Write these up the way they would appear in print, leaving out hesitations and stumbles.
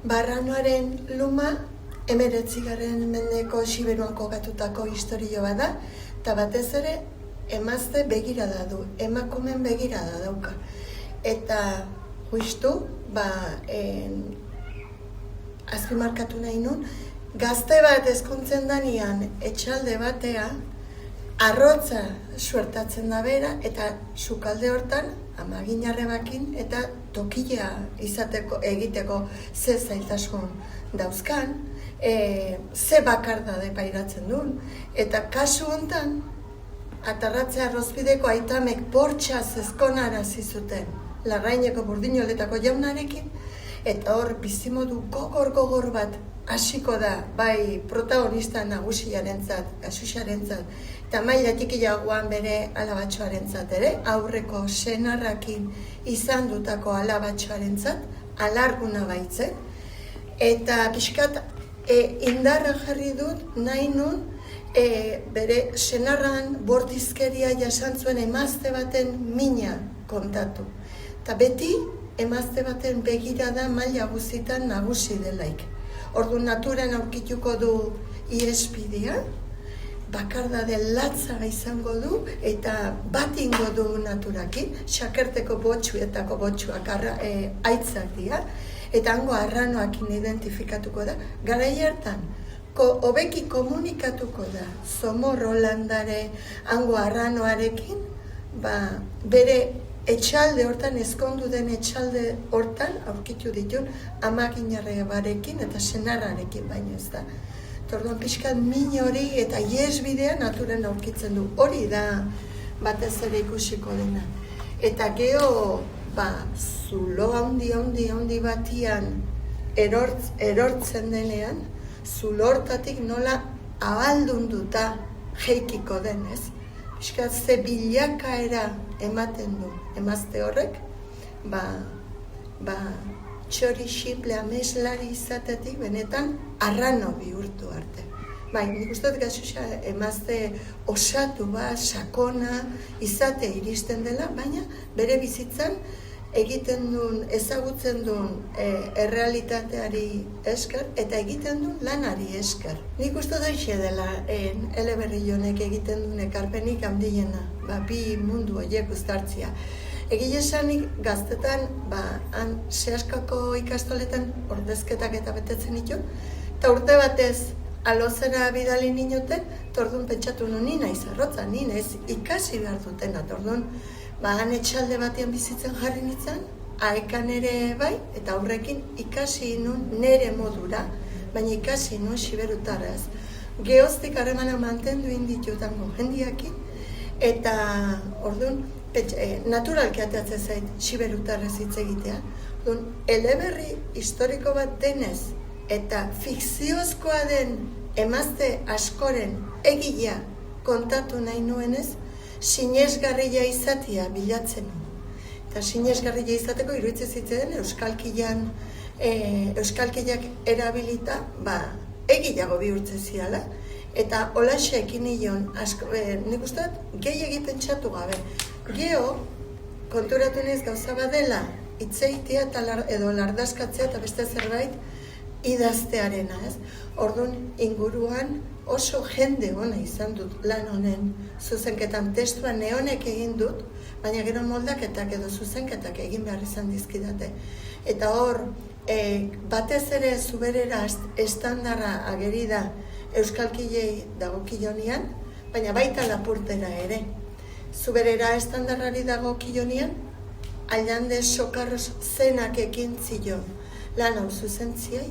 Barranoaren luma 19. mendeko Siberuan kokatutako historio bat da, eta batez ere emazte begirada du, emakumen begirada dauka. Eta justu, azpimarkatu nahi nun, gazte bat ezkontzen danian etxalde batea, arrotza suertatzen da bera, eta sukalde hortan, amaginarrebakin, eta tokila egiteko ze zailtasun dauzkan, ze bakardade pairatzen duen, eta kasu hontan, atarratzea arrozbideko aitamek bortxaz ezkonarazi zuten Larraineko Burdinoletako jaunarekin, eta hor bizimodu gogor bat hasiko da, bai protagonista nagusiarentzat, Gasuxarentzat, eta maila tikiagoan bere alabatxoarentzat ere, aurreko senarrakin izan dutako alabatxoarentzat, alarguna baitzen, eta pixkat indarra jarri dut nahi nun, bere senarran bortizkeria jasantzuen emazte baten mina kontatu. Eta beti emazte baten begirada maila guzitan nagusi delaik. Ordu naturan aurkituko du iespidea, bakardade latza izango du eta bat ingo du naturakin, xakerteko botxuetako botxuak aitzak dira, eta hango arranoakin identifikatuko da. Garai hartan, hobeki komunikatuko da Zomorro landare hango arranoarekin, bere etxalde hortan, ezkondu den etxalde hortan, aurkitu ditun amaginarrebarekin eta senarrarekin baino ez da. Orduan pixkat min hori eta iesbidea naturan aurkitzen du. Hori da batez ere ikusiko dena. Eta geho, zulo handi batian erortzen denean, zulo hortatik nola abaldunduta jeikiko denez. Pixkat ze bilakaera ematen du emazte horrek, txori simple ameslari izatetik benetan arrano bihurtu arte. Nik uste dut Gasuxa emazte osatu sakona izate iristen dela, baina bere bizitzan egiten duen, ezagutzen duen errealitateari esker eta egiten duen lanari esker. Nik uste doixe dela eleberri honek egiten duen ekarpenik handiena, bi mundu horiek uztartzia. Egile esanik gaztetan, han sehaskako ikastoletan ordezketak eta betetzen ditu, eta urte batez alozera bidali ninoten, tordun pentsatu nu ni naiz arrotza, ni naiz ikasi behar dutena, tordun, han etxalde batean bizitzen jarri nintzen, aekan ere bai, eta aurrekin ikasi nun nere modura, baina ikasi nun siberutarraz. Geoztik harremana mantendu inditutango jendiakin, eta orduan, naturalki ateatzen zait siberutarrez hitz egitea. Eleberri historiko bat denez eta fikziozkoa den emazte askoren egila kontatu nahi nuenez, sinesgarria izatea bilatzen nu. Eta sinesgarria izateko iruditzen zitzen euskalkiak erabilita, egilago bihurtzen ziala. Eta holaxe ekin nion, nik uste dut, gehiegi pentsatu gabe. Geo, konturatu naiz gauza badela, hitzeitea edo lardazkatzea eta beste zerbait idaztearena, ez? Orduan, inguruan oso jende ona izan dut lan honen zuzenketan. Testua neonek egin dut, baina gero moldaketak edo zuzenketak egin behar izan dizkidate. Eta hor, batez ere zuberera estandarra ageri da euskalkilei dagokionean, baina baita lapurtera ere. Zuberera estandarrari dagokionean, Allande Sokarros zenak ekin zion lan hau zuzentziai,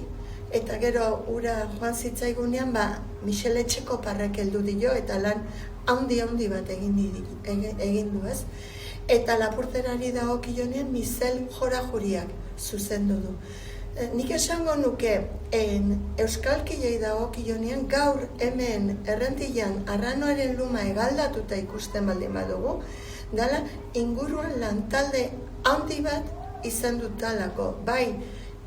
eta gero ura joan zitzaigunean, Michele Etxekoparrek heldu dio, eta lan handi bat egin du ez. Eta lapurterari dagokionean, Mizel Jorajuriak zuzendu du. Nik esango nuke, euskalkilei dagokionean gaur hemen errentilan arranoaren luma egaldatuta ikusten baldin badugu, dala inguruan lantalde handi bat izan dutalako, bai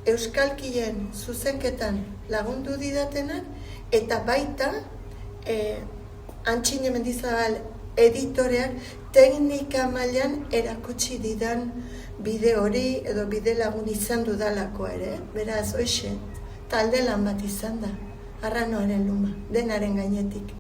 euskalkilen zuzenketan lagundu didatenak, eta baita Antxine Mendizabal editoreak teknika mailan erakutsi didan bide hori edo bide lagun izan dudalako ere, beraz, hoxe, talde lan bat izan da, arranoaren luma, denaren gainetik.